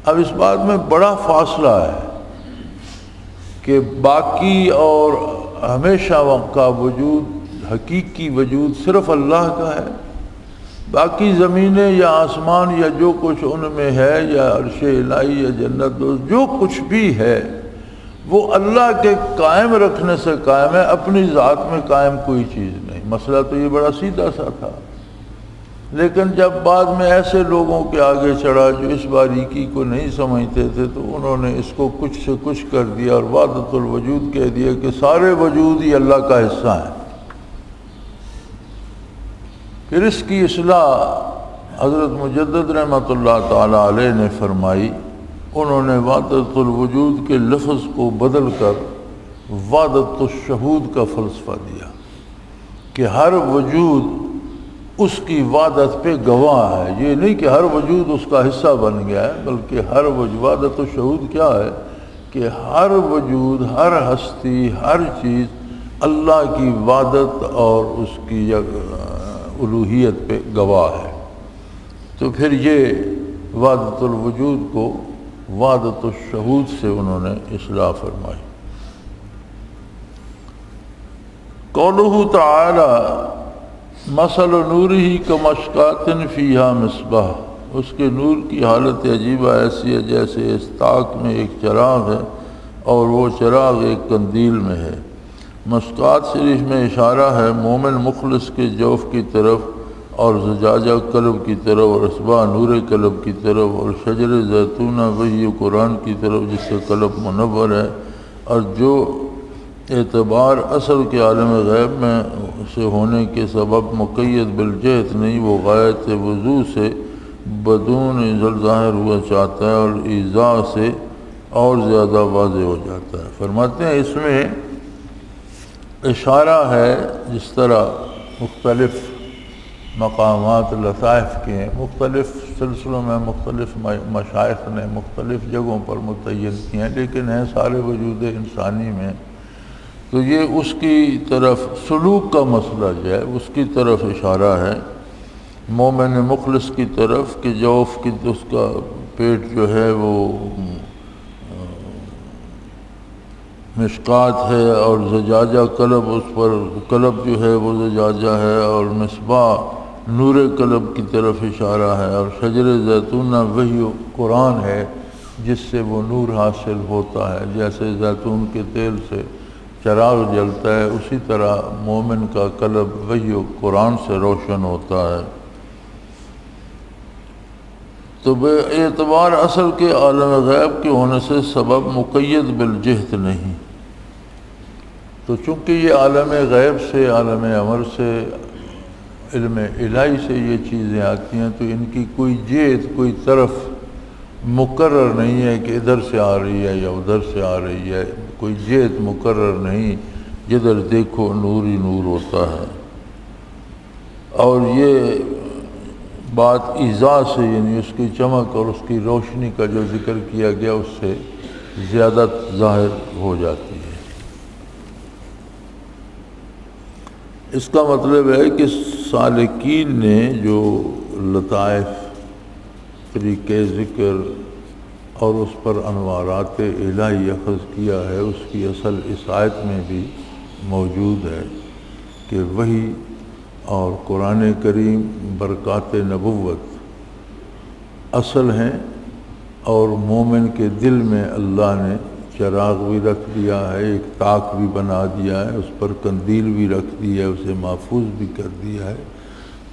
S2: اب اس بات میں بڑا فاصلہ ہے کہ باقی اور ہمیشہ کا وجود، حقیقی وجود صرف اللہ کا ہے، باقی زمینیں یا آسمان یا جو کچھ ان میں ہے، یا عرش الہی یا جنت دوست، جو کچھ بھی ہے وہ اللہ کے قائم رکھنے سے قائم ہے، اپنی ذات میں قائم کوئی چیز نہیں۔ مسئلہ تو یہ بڑا سیدھا سا تھا، لیکن جب بعد میں ایسے لوگوں کے آگے چڑھا جو اس باریکی کو نہیں سمجھتے تھے تو انہوں نے اس کو کچھ سے کچھ کر دیا اور وحدت الوجود کہہ دیا کہ سارے وجود ہی اللہ کا حصہ ہیں۔ پھر اس کی اصلاح حضرت مجدد رحمۃ اللہ تعالی علیہ نے فرمائی۔ انہوں نے وحدت الوجود کے لفظ کو بدل کر وحدت الشہود کا فلسفہ دیا کہ ہر وجود اس کی وحدت پہ گواہ ہے۔ یہ نہیں کہ ہر وجود اس کا حصہ بن گیا ہے، بلکہ ہر وحدت الشہود کیا ہے کہ ہر وجود، ہر ہستی، ہر چیز اللہ کی وحدت اور اس کی الوہیت پہ گواہ ہے۔ تو پھر یہ وحدت الوجود کو وحدت الشہود سے انہوں نے اصلاح فرمائی۔ قولہ تعالی مثل نورہ کمشکاۃ فیہا مصباح، اس کے نور کی حالت عجیبہ ایسی ہے جیسے اس طاق میں ایک چراغ ہے اور وہ چراغ ایک قندیل میں ہے۔ مشکات شریف میں اشارہ ہے مومن مخلص کے جوف کی طرف، اور زجاجہ قلب کی طرف، اور اصباح نور قلب کی طرف، اور شجر زیتونہ وحی قرآن کی طرف جس سے قلب منور ہے۔ اور جو اعتبار اصل کے عالم غیب میں سے ہونے کے سبب مقید بالجہت نہیں، وہ غایت وضوح سے بدون ازل ظاہر ہوا چاہتا ہے اور ایضاح سے اور زیادہ واضح ہو جاتا ہے۔ فرماتے ہیں اس میں اشارہ ہے جس طرح مختلف مقامات لطائف کے ہیں، مختلف سلسلوں میں مختلف مشائخ نے مختلف جگہوں پر متعین کیے ہیں، لیکن ہیں سارے وجود انسانی میں۔ تو یہ اس کی طرف سلوک کا مسئلہ جو ہے اس کی طرف اشارہ ہے، مومن مخلص کی طرف کہ جوف کی اس کا پیٹ جو ہے وہ مشکات ہے، اور زجاجہ قلب، اس پر قلب جو ہے وہ زجاجہ ہے، اور مصباح نور قلب کی طرف اشارہ ہے، اور شجر زیتونہ وحی قرآن ہے جس سے وہ نور حاصل ہوتا ہے۔ جیسے زیتون کے تیل سے چراغ جلتا ہے، اسی طرح مومن کا قلب وحی قرآن سے روشن ہوتا ہے۔ تو بے اعتبار اصل کے عالم غیب کے ہونے سے سبب مقید بالجہت نہیں۔ تو چونکہ یہ عالم غیب سے، عالم امر سے، علم الہی سے یہ چیزیں آتی ہیں، تو ان کی کوئی جہت، کوئی طرف مقرر نہیں ہے کہ ادھر سے آ رہی ہے یا ادھر سے آ رہی ہے، کوئی جہت مقرر نہیں، جدھر دیکھو نور ہی نور ہوتا ہے۔ اور یہ بات ایضاح سے، یعنی اس کی چمک اور اس کی روشنی کا جو ذکر کیا گیا اس سے زیادہ ظاہر ہو جاتی ہے۔ اس کا مطلب ہے کہ سالکین نے جو لطائف، طریقے ذکر اور اس پر انوارات الہی اخذ کیا ہے، اس کی اصل اس آیت میں بھی موجود ہے کہ وحی اور قرآن کریم برکات نبوت اصل ہیں، اور مومن کے دل میں اللہ نے چراغ بھی رکھ دیا ہے، ایک طاق بھی بنا دیا ہے، اس پر قندیل بھی رکھ دی ہے، اسے محفوظ بھی کر دیا ہے۔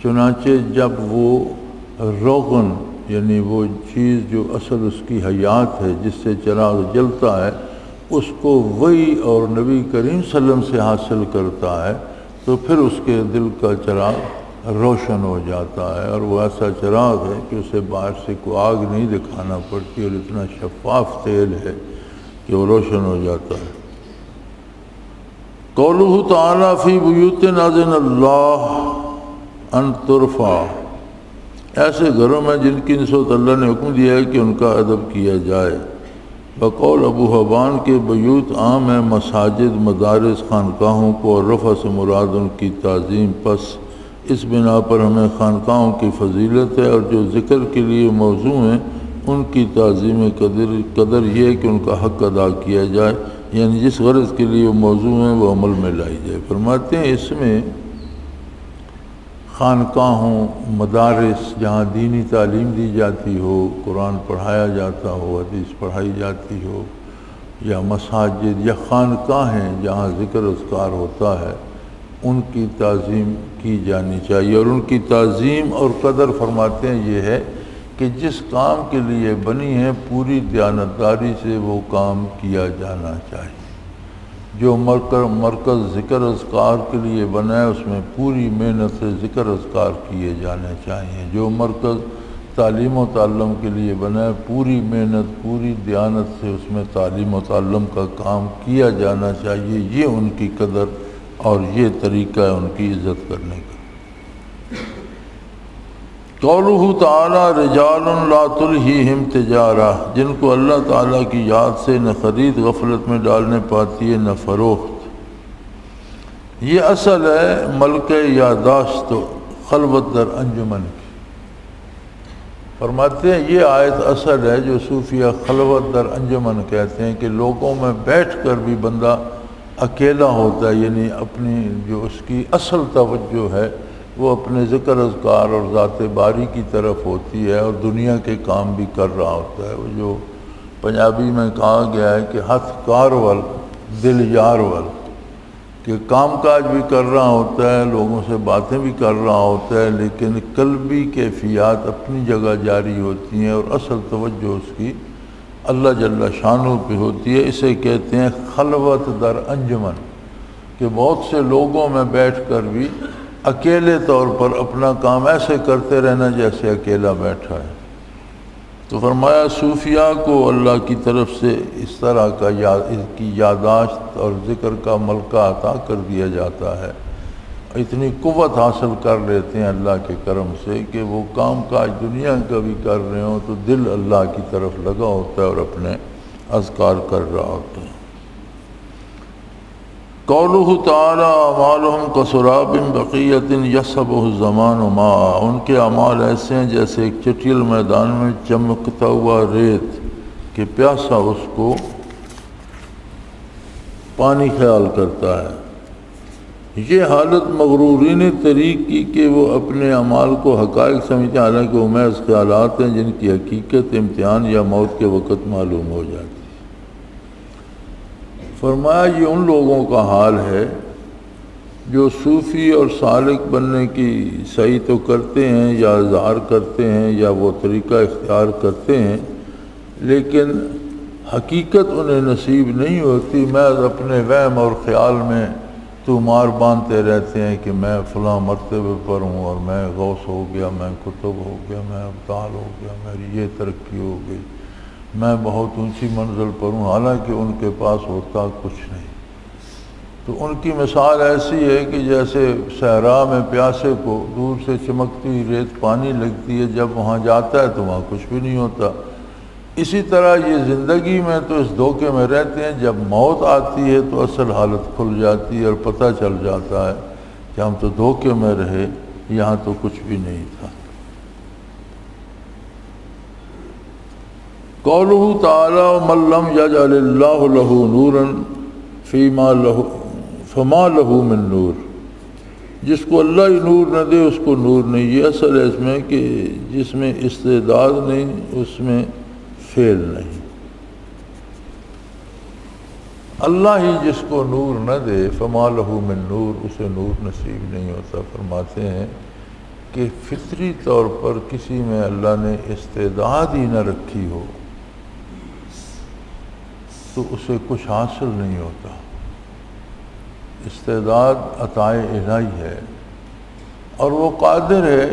S2: چنانچہ جب وہ روغن، یعنی وہ چیز جو اصل اس کی حیات ہے، جس سے چراغ جلتا ہے، اس کو وحی اور نبی کریم صلی اللہ علیہ وسلم سے حاصل کرتا ہے تو پھر اس کے دل کا چراغ روشن ہو جاتا ہے، اور وہ ایسا چراغ ہے کہ اسے باہر سے کوئی آگ نہیں دکھانا پڑتی، اور اتنا شفاف تیل ہے کہ وہ روشن ہو جاتا ہے۔ قولہ تعالیٰ فی بیوت اذن اللہ ان ترفع، ایسے گھروں میں جن کی نسبت اللہ نے حکم دیا ہے کہ ان کا ادب کیا جائے۔ بقول ابو حبان کے بیوت عام ہے مساجد، مدارس، خانقاہوں کو، اور رفع سے مراد ان کی تعظیم، پس اس بنا پر ہمیں خانقاہوں کی فضیلت ہے، اور جو ذکر کے لیے موضوع ہیں ان کی تعظیم قدر یہ ہے کہ ان کا حق ادا کیا جائے، یعنی جس غرض کے لیے وہ موضوع ہیں وہ عمل میں لائی جائے۔ فرماتے ہیں اس میں خانقاہوں، مدارس جہاں دینی تعلیم دی جاتی ہو، قرآن پڑھایا جاتا ہو، حدیث پڑھائی جاتی ہو، یا مساجد یا خانقاہیں جہاں ذکر اذکار ہوتا ہے، ان کی تعظیم کی جانی چاہیے۔ اور ان کی تعظیم اور قدر فرماتے ہیں یہ ہے کہ جس کام کے لیے بنی ہے پوری دیانتداری سے وہ کام کیا جانا چاہیے۔ جو مرکز ذکر اذکار کے لیے بنا ہے اس میں پوری محنت سے ذکر اذکار کیے جانے چاہیے۔ جو مرکز تعلیم و تعلم کے لیے بنا ہے پوری محنت، پوری دیانت سے اس میں تعلیم و تعلم کا کام کیا جانا چاہیے۔ یہ ان کی قدر اور یہ طریقہ ہے ان کی عزت کرنے کا۔ قولہ تعالیٰ رجال لا تلہیہم تجارہ، جن کو اللہ تعالیٰ کی یاد سے نہ خرید غفلت میں ڈالنے پاتی ہے نہ فروخت۔ یہ اصل ہے ملکہ یاداشت و خلوت در انجمن کی۔ فرماتے ہیں یہ آیت اصل ہے جو صوفیہ خلوت در انجمن کہتے ہیں، کہ لوگوں میں بیٹھ کر بھی بندہ اکیلا ہوتا ہے، یعنی اپنی جو اس کی اصل توجہ ہے وہ اپنے ذکر اذکار اور ذات باری کی طرف ہوتی ہے، اور دنیا کے کام بھی کر رہا ہوتا ہے۔ وہ جو پنجابی میں کہا گیا ہے کہ ہتھ کار ول دل یار ول، کہ کام کاج بھی کر رہا ہوتا ہے، لوگوں سے باتیں بھی کر رہا ہوتا ہے، لیکن قلبی کیفیات اپنی جگہ جاری ہوتی ہیں، اور اصل توجہ اس کی اللہ جل شانہ پہ ہوتی ہے۔ اسے کہتے ہیں خلوت در انجمن، کہ بہت سے لوگوں میں بیٹھ کر بھی اکیلے طور پر اپنا کام ایسے کرتے رہنا جیسے اکیلا بیٹھا ہے۔ تو فرمایا صوفیاء کو اللہ کی طرف سے اس طرح کا اس کی یاداشت اور ذکر کا ملکہ عطا کر دیا جاتا ہے، اتنی قوت حاصل کر لیتے ہیں اللہ کے کرم سے کہ وہ کام کاج دنیا کا بھی کر رہے ہوں تو دل اللہ کی طرف لگا ہوتا ہے اور اپنے اذکار کر رہا ہوتا ہے۔ قولہ تعالیٰ اعمالہم کسراب بقیۃ یصحبہ الزمان ماء، ان کے اعمال ایسے ہیں جیسے ایک چٹیل میدان میں چمکتا ہوا ریت کہ پیاسا اس کو پانی خیال کرتا ہے۔ یہ حالت مغرورین طریق کی کہ وہ اپنے اعمال کو حقائق سمجھتے ہیں، حالانکہ وہ محض خیالات ہیں جن کی حقیقت امتحان یا موت کے وقت معلوم ہو جاتی ہے۔ فرمایا یہ ان لوگوں کا حال ہے جو صوفی اور سالک بننے کی سعی تو کرتے ہیں یا اظہار کرتے ہیں یا وہ طریقہ اختیار کرتے ہیں، لیکن حقیقت انہیں نصیب نہیں ہوتی، محض اپنے وہم اور خیال میں تومار باندھتے رہتے ہیں کہ میں فلاں مرتبے پر ہوں، اور میں غوث ہو گیا، میں قطب ہو گیا، میں ابدال ہو گیا، میری یہ ترقی ہو گئی، میں بہت اونچی منزل پر ہوں، حالانکہ ان کے پاس ہوتا کچھ نہیں۔ تو ان کی مثال ایسی ہے کہ جیسے صحرا میں پیاسے کو دور سے چمکتی ہوئی ریت پانی لگتی ہے، جب وہاں جاتا ہے تو وہاں کچھ بھی نہیں ہوتا۔ اسی طرح یہ زندگی میں تو اس دھوکے میں رہتے ہیں، جب موت آتی ہے تو اصل حالت کھل جاتی ہے اور پتہ چل جاتا ہے کہ ہم تو دھوکے میں رہے، یہاں تو کچھ بھی نہیں تھا۔ قولہ تعالی من لم یجعل اللہ لہ نورا فما لہ من نور، جس کو اللہ ہی نور نہ دے اس کو نور نہیں۔ یہ اصل ہے اس میں کہ جس میں استعداد نہیں اس میں فعل نہیں۔ اللہ ہی جس کو نور نہ دے فما لہ من نور، اسے نور نصیب نہیں ہوتا۔ فرماتے ہیں کہ فطری طور پر کسی میں اللہ نے استعداد ہی نہ رکھی ہو تو اسے کچھ حاصل نہیں ہوتا۔ استعداد عطائے الہی ہے اور وہ قادر ہے،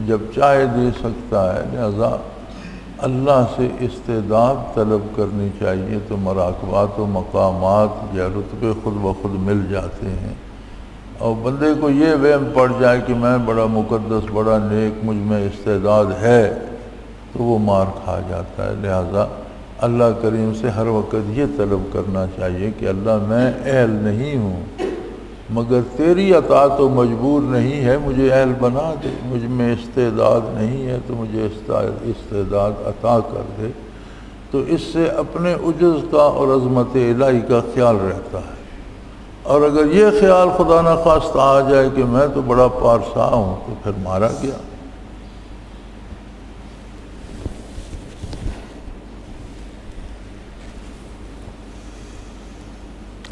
S2: جب چاہے دے سکتا ہے، لہذا اللہ سے استعداد طلب کرنی چاہیے تو مراقبات و مقامات یا رتبے خود بخود مل جاتے ہیں۔ اور بندے کو یہ وہم پڑ جائے کہ میں بڑا مقدس، بڑا نیک، مجھ میں استعداد ہے، تو وہ مار کھا جاتا ہے۔ لہذا اللہ کریم سے ہر وقت یہ طلب کرنا چاہیے کہ اللہ میں اہل نہیں ہوں، مگر تیری عطا تو مجبور نہیں ہے، مجھے اہل بنا دے۔ مجھ میں استعداد نہیں ہے تو مجھے استعداد عطا کر دے۔ تو اس سے اپنے عجز کا اور عظمت الہی کا خیال رہتا ہے۔ اور اگر یہ خیال خدا نخواستہ آ جائے کہ میں تو بڑا پارسا ہوں تو پھر مارا گیا۔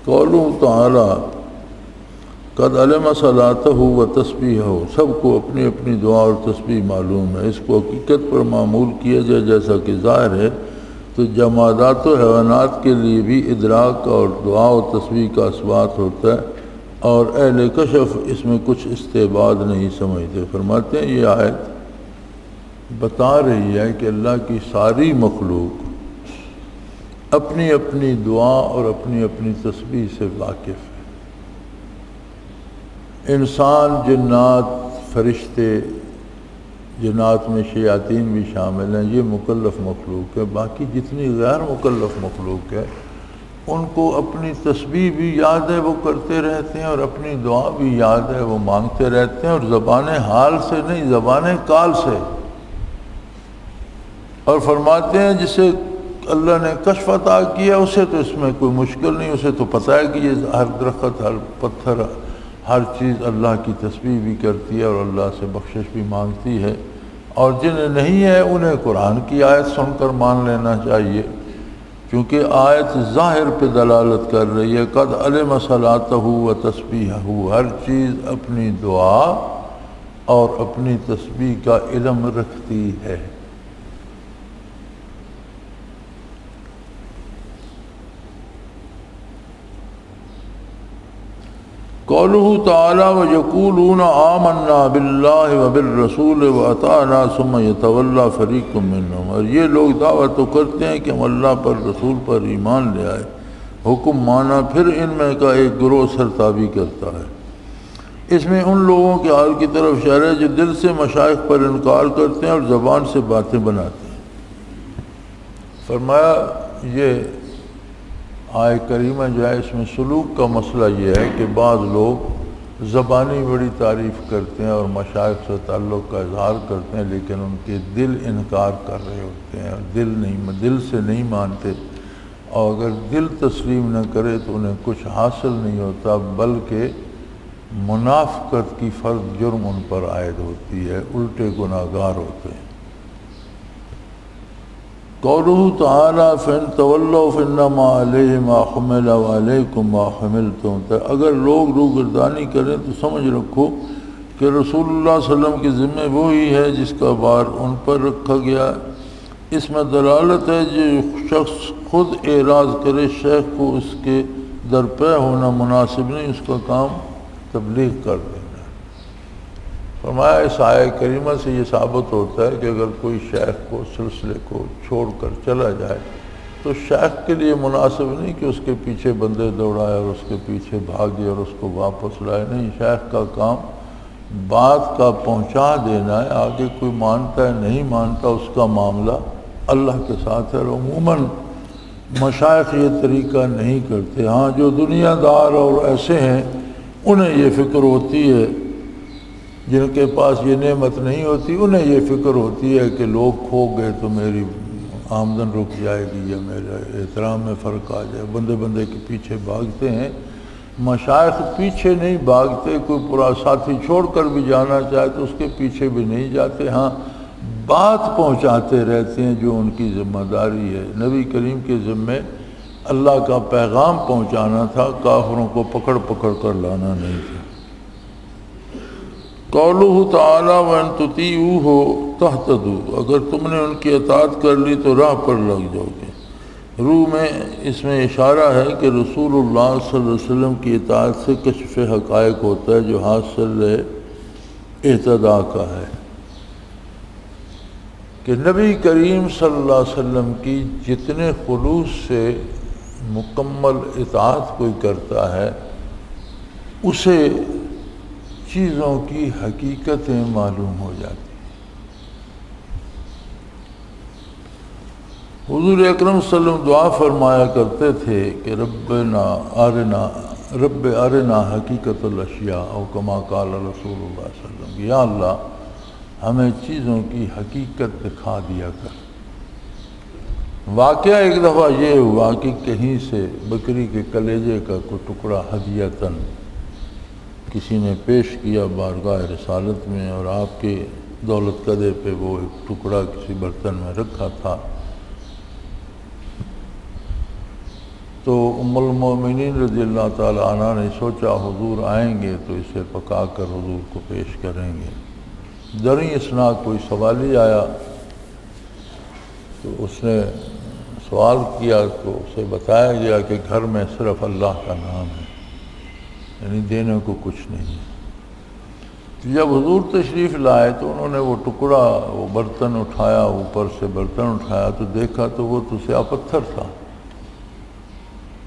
S2: قولہ تعالی قد علم صلاتہ و تسبیحہ، سب کو اپنی اپنی دعا اور تسبیح معلوم ہے۔ اس کو حقیقت پر معمول کیا جائے جیسا کہ ظاہر ہے تو جمادات و حیوانات کے لیے بھی ادراک اور دعا و تسبیح کا اثبات ہوتا ہے، اور اہل کشف اس میں کچھ استعباد نہیں سمجھتے۔ فرماتے ہیں یہ آیت بتا رہی ہے کہ اللہ کی ساری مخلوق اپنی اپنی دعا اور اپنی اپنی تسبیح سے واقف ہے۔ انسان، جنات، فرشتے، جنات میں شیاطین بھی شامل ہیں، یہ مکلف مخلوق ہے۔ باقی جتنی غیر مکلف مخلوق ہے ان کو اپنی تسبیح بھی یاد ہے، وہ کرتے رہتے ہیں، اور اپنی دعا بھی یاد ہے، وہ مانگتے رہتے ہیں، اور زبان حال سے نہیں، زبان قال سے۔ اور فرماتے ہیں جسے اللہ نے کشف عطا کیا اسے تو اس میں کوئی مشکل نہیں، اسے تو پتہ ہے کہ یہ ہر درخت، ہر پتھر، ہر چیز اللہ کی تسبیح بھی کرتی ہے اور اللہ سے بخشش بھی مانگتی ہے۔ اور جنہیں نہیں ہے انہیں قرآن کی آیت سن کر مان لینا چاہیے، کیونکہ آیت ظاہر پہ دلالت کر رہی ہے۔ قد علم صلاتہ و تسبیحہ، ہر چیز اپنی دعا اور اپنی تسبیح کا علم رکھتی ہے۔ قولہ تعالی وَيَقُولُونَ آمَنَّا بِاللَّهِ وَبِالرَّسُولِ وَأَطَعْنَا ثُمَّ يَتَوَلَّىٰ فَرِيقٌ مِّنْهُمْ، اور یہ لوگ دعویٰ تو کرتے ہیں کہ ہم اللہ پر، رسول پر ایمان لے آئے، حکم مانا، پھر ان میں کا ایک گروہ سرتابی کرتا ہے۔ اس میں ان لوگوں کے حال کی طرف اشارہ ہے جو دل سے مشائخ پر انکار کرتے ہیں اور زبان سے باتیں بناتے ہیں۔ فرمایا یہ آیہ کریمہ جو ہے اس میں سلوک کا مسئلہ یہ ہے کہ بعض لوگ زبانی بڑی تعریف کرتے ہیں اور مشائخ سے تعلق کا اظہار کرتے ہیں، لیکن ان کے دل انکار کر رہے ہوتے ہیں، دل سے نہیں مانتے، اور اگر دل تسلیم نہ کرے تو انہیں کچھ حاصل نہیں ہوتا، بلکہ منافقت کی فرض جرم ان پر عائد ہوتی ہے، الٹے گناہگار ہوتے ہیں۔ قولہ تعالی فَإِن تَوَلَّوْا فَإِنَّمَا عَلَيْهِ مَا حُمِلَ وَعَلَيْكُمْ مَا حُمِلْتُمْ، اگر لوگ روگردانی کریں تو سمجھ رکھو کہ رسول اللہ صلی اللہ علیہ وسلم کے ذمہ وہی ہے جس کا بار ان پر رکھا گیا۔ اس میں دلالت ہے جو شخص خود اعراض کرے شیخ کو اس کے درپے ہونا مناسب نہیں، اس کا کام تبلیغ کر دینا۔ فرمایا اس آیہ کریمہ سے یہ ثابت ہوتا ہے کہ اگر کوئی شیخ کو سلسلے کو چھوڑ کر چلا جائے تو شیخ کے لیے مناسب نہیں کہ اس کے پیچھے بندے دوڑائے اور اس کے پیچھے بھاگے اور اس کو واپس لائے. نہیں، شیخ کا کام بات کا پہنچا دینا ہے. آگے کوئی مانتا ہے نہیں مانتا اس کا معاملہ اللہ کے ساتھ ہے. عموماً مشائخ یہ طریقہ نہیں کرتے. ہاں، جو دنیا دار اور ایسے ہیں انہیں یہ فکر ہوتی ہے، جن کے پاس یہ نعمت نہیں ہوتی انہیں یہ فکر ہوتی ہے کہ لوگ کھو گئے تو میری آمدن رک جائے گی یا میرے احترام میں فرق آ جائے. بندے بندے کے پیچھے بھاگتے ہیں. مشائخ پیچھے نہیں بھاگتے. کوئی پورا ساتھی چھوڑ کر بھی جانا چاہے تو اس کے پیچھے بھی نہیں جاتے. ہاں، بات پہنچاتے رہتے ہیں جو ان کی ذمہ داری ہے. نبی کریم کے ذمے اللہ کا پیغام پہنچانا تھا، کافروں کو پکڑ پکڑ کر لانا نہیں تھا. قولہ تعالی وَإِن تُطِیعُوهُ تَهْتَدُوا، اگر تم نے ان کی اطاعت کر لی تو راہ پر لگ جاؤ گے. روح میں اس میں اشارہ ہے کہ رسول اللہ صلی اللہ علیہ وسلم کی اطاعت سے کشف حقائق ہوتا ہے جو حاصل اہتداء کا ہے، کہ نبی کریم صلی اللہ علیہ وسلم کی جتنے خلوص سے مکمل اطاعت کوئی کرتا ہے اسے چیزوں کی حقیقتیں معلوم ہو جاتی. حضور اکرم صلی اللہ علیہ وسلم دعا فرمایا کرتے تھے کہ رب ارنا حقیقت الاشیاء او کما قال رسول اللہ صلی اللہ علیہ وسلم. یا اللہ ہمیں چیزوں کی حقیقت دکھا دیا کر. واقعہ ایک دفعہ یہ ہوا کہ کہیں سے بکری کے کلیجے کا کوئی ٹکڑا ہدیتاً کسی نے پیش کیا بارگاہ رسالت میں، اور آپ کے دولت قدے پہ وہ ایک ٹکڑا کسی برتن میں رکھا تھا. تو ام المومنین رضی اللہ تعالی عنہ نے سوچا حضور آئیں گے تو اسے پکا کر حضور کو پیش کریں گے. دریں اثنا کوئی سوالی آیا تو اس نے سوال کیا تو اسے بتایا گیا کہ گھر میں صرف اللہ کا نام ہے، یعنی دینے کو کچھ نہیں ہے. جب حضور تشریف لائے تو انہوں نے وہ ٹکڑا وہ برتن اٹھایا، اوپر سے برتن اٹھایا تو دیکھا تو وہ تو سیاہ پتھر تھا.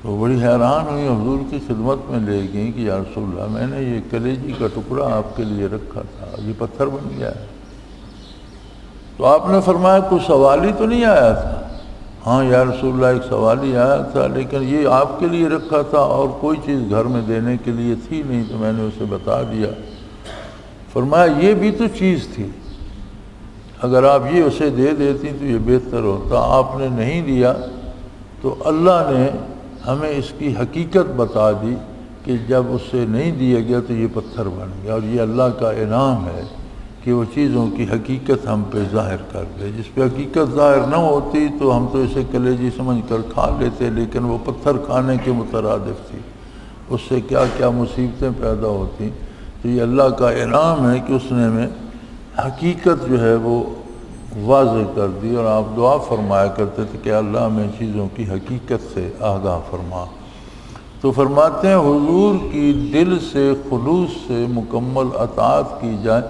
S2: تو بڑی حیران ہوئی، حضور کی خدمت میں لے گئیں کہ یا رسول اللہ میں نے یہ کلیجی کا ٹکڑا آپ کے لیے رکھا تھا، یہ پتھر بن گیا ہے. تو آپ نے فرمایا کوئی سوالی تو نہیں آیا تھا؟ ہاں یا رسول اللہ ایک سوالی آیا تھا، لیکن یہ آپ کے لیے رکھا تھا اور کوئی چیز گھر میں دینے کے لیے تھی نہیں تو میں نے اسے بتا دیا. فرمایا یہ بھی تو چیز تھی، اگر آپ یہ اسے دے دیتی تو یہ بہتر ہوتا. آپ نے نہیں دیا تو اللہ نے ہمیں اس کی حقیقت بتا دی کہ جب اس سے نہیں دیا گیا تو یہ پتھر بن گیا. اور یہ اللہ کا انعام ہے کہ وہ چیزوں کی حقیقت ہم پہ ظاہر کر دے. جس پہ حقیقت ظاہر نہ ہوتی تو ہم تو اسے کلیجی سمجھ کر کھا لیتے، لیکن وہ پتھر کھانے کے مترادف تھی، اس سے کیا کیا مصیبتیں پیدا ہوتی. تو یہ اللہ کا انعام ہے کہ اس نے ہمیں حقیقت جو ہے وہ واضح کر دی. اور آپ دعا فرمایا کرتے تھے کہ اللہ ہمیں چیزوں کی حقیقت سے آگاہ فرما. تو فرماتے ہیں حضور کی دل سے خلوص سے مکمل اطاعت کی جائے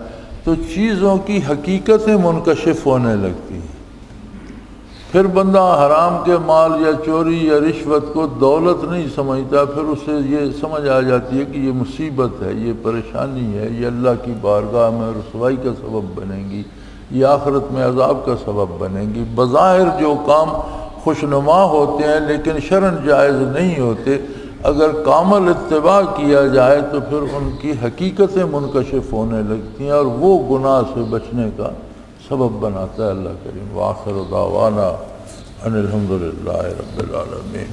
S2: تو چیزوں کی حقیقتیں منکشف ہونے لگتی ہیں. پھر بندہ حرام کے مال یا چوری یا رشوت کو دولت نہیں سمجھتا، پھر اسے یہ سمجھ آ جاتی ہے کہ یہ مصیبت ہے، یہ پریشانی ہے، یہ اللہ کی بارگاہ میں رسوائی کا سبب بنے گی، یہ آخرت میں عذاب کا سبب بنے گی. بظاہر جو کام خوشنما ہوتے ہیں لیکن شرعاً جائز نہیں ہوتے، اگر کامل اتباع کیا جائے تو پھر ان کی حقیقتیں منکشف ہونے لگتی ہیں اور وہ گناہ سے بچنے کا سبب بناتا ہے اللہ کریم. وآخر دعوانا ان الحمدللہ رب العالمین.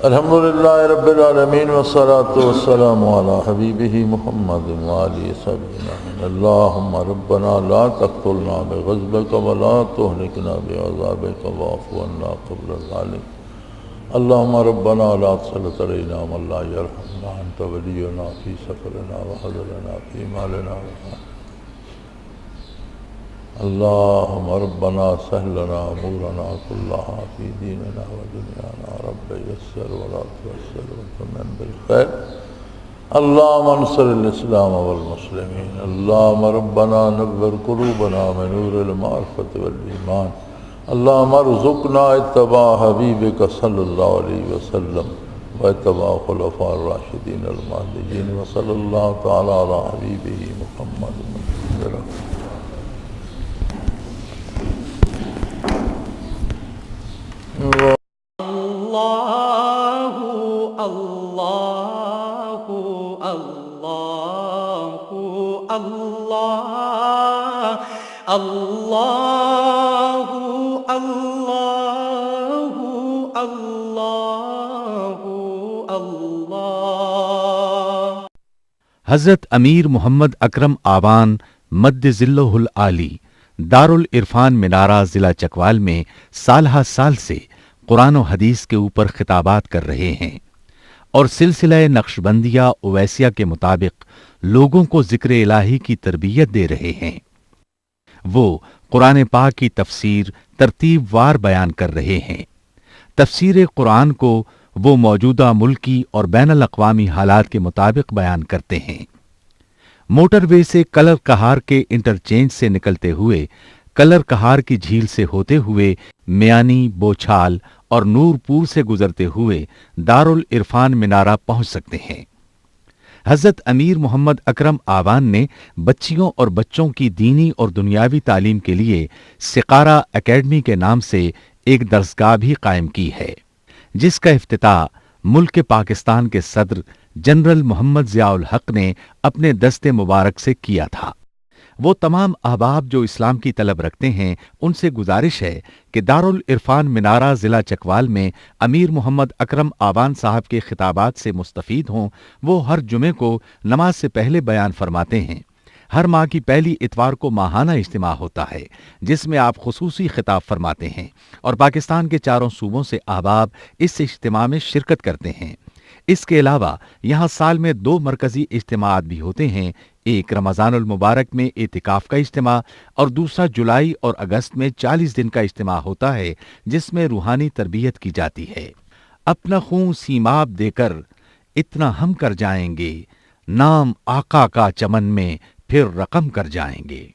S2: الحمدللہ رب العالمین والصلاة والسلام علی حبیبہ محمد وآلہ وصحبہ. اللہم ربنا لا تقتلنا بغضبک ولا تہلکنا بعذابک واعف عنا قبل ذلک. اللہم ربنا لا تسلط علینا من لا یرحمنا انت ولینا فی سفرنا وحضرنا فی مالنا. اللہم ربنا سہل لنا امورنا کلها فی دیننا و دنیانا. رب یسر ولا تعسر وتمم بالخیر. اللهم انصر الاسلام والمسلمين. اللهم ربنا نور قلوبنا بنور المعرفة والإيمان. اللهم ارزقنا اتباع حبيبك صلى الله عليه وسلم واتباع خلفاء الراشدين المهديين وصلى الله تعالى على حبيبه محمد.
S1: حضرت امیر محمد اکرم آوان مد ذلہ العالی دارالعرفان منارہ ضلع چکوال میں سالہ سال سے قرآن و حدیث کے اوپر خطابات کر رہے ہیں اور سلسلہ نقشبندیہ اویسیہ کے مطابق لوگوں کو ذکر الہی کی تربیت دے رہے ہیں۔ وہ قرآن پاک کی تفسیر ترتیب وار بیان کر رہے ہیں۔ تفسیر قرآن کو وہ موجودہ ملکی اور بین الاقوامی حالات کے مطابق بیان کرتے ہیں۔ موٹر وے سے کلر کہار کے انٹرچینج سے نکلتے ہوئے کلر کہار کی جھیل سے ہوتے ہوئے میانی، بوچھال اور نورپور سے گزرتے ہوئے دارالعرفان منارہ پہنچ سکتے ہیں۔ حضرت امیر محمد اکرم آوان نے بچیوں اور بچوں کی دینی اور دنیاوی تعلیم کے لیے سقارہ اکیڈمی کے نام سے ایک درسگاہ بھی قائم کی ہے، جس کا افتتاح ملک پاکستان کے صدر جنرل محمد ضیاء الحق نے اپنے دست مبارک سے کیا تھا۔ وہ تمام احباب جو اسلام کی طلب رکھتے ہیں ان سے گزارش ہے کہ دارالعرفان منارہ ضلع چکوال میں امیر محمد اکرم آوان صاحب کے خطابات سے مستفید ہوں۔ وہ ہر جمعے کو نماز سے پہلے بیان فرماتے ہیں۔ ہر ماہ کی پہلی اتوار کو ماہانہ اجتماع ہوتا ہے جس میں آپ خصوصی خطاب فرماتے ہیں اور پاکستان کے چاروں صوبوں سے احباب اس اجتماع میں شرکت کرتے ہیں۔ اس کے علاوہ یہاں سال میں 2 مرکزی اجتماعات بھی ہوتے ہیں، ایک رمضان المبارک میں اعتکاف کا اجتماع اور دوسرا جولائی اور اگست میں 40 دن کا اجتماع ہوتا ہے جس میں روحانی تربیت کی جاتی ہے۔ اپنا خون سیماب دے کر اتنا ہم کر جائیں گے، نام آقا کا چمن میں پھر رقم کر جائیں گے۔